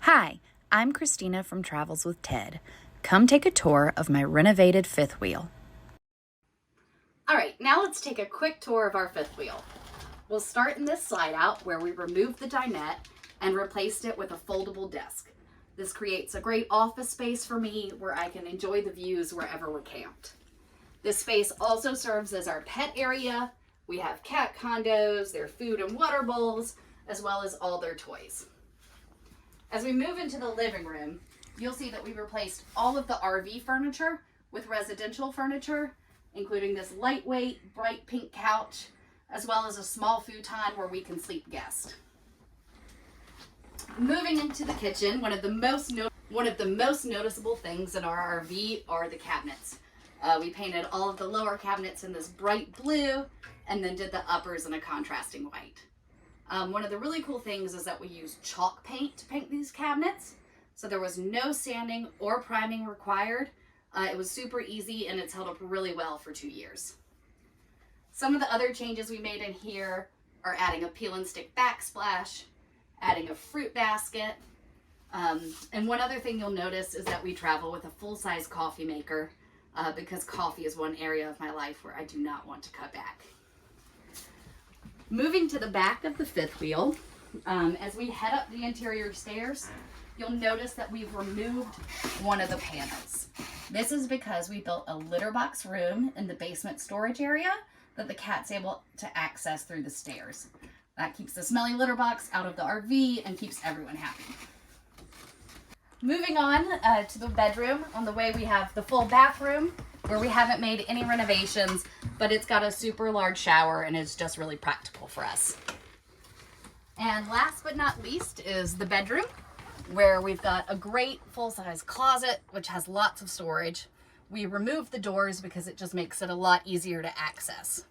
Hi, I'm Christina from Travels with Ted. Come take a tour of my renovated fifth wheel. All right, now let's take a quick tour of our fifth wheel. We'll start in this slide out where we removed the dinette and replaced it with a foldable desk. This creates a great office space for me where I can enjoy the views wherever we're camped. This space also serves as our pet area. We have cat condos, their food and water bowls, as well as all their toys. As we move into the living room, you'll see that we replaced all of the RV furniture with residential furniture, including this lightweight, bright pink couch, as well as a small futon where we can sleep guests. Moving into the kitchen, one of the most noticeable things in our RV are the cabinets. We painted all of the lower cabinets in this bright blue and then did the uppers in a contrasting white. One of the really cool things is that we used chalk paint to paint these cabinets, so there was no sanding or priming required. It was super easy and it's held up really well for 2 years. Some of the other changes we made in here are adding a peel and stick backsplash, adding a fruit basket, and one other thing you'll notice is that we travel with a full-size coffee maker because coffee is one area of my life where I do not want to cut back. Moving to the back of the fifth wheel, as we head up the interior stairs, you'll notice that we've removed one of the panels. This is because we built a litter box room in the basement storage area that the cat's able to access through the stairs. That keeps the smelly litter box out of the RV and keeps everyone happy. Moving on to the bedroom, on the way we have the full bathroom where we haven't made any renovations, but it's got a super large shower and it's just really practical for us. And last but not least is the bedroom, where we've got a great full-size closet which has lots of storage. We removed the doors because it just makes it a lot easier to access.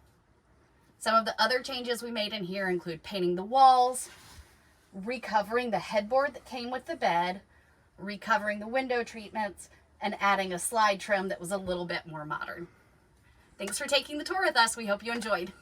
Some of the other changes we made in here include painting the walls, recovering the headboard that came with the bed, recovering the window treatments, and adding a slide trim that was a little bit more modern. Thanks for taking the tour with us. We hope you enjoyed.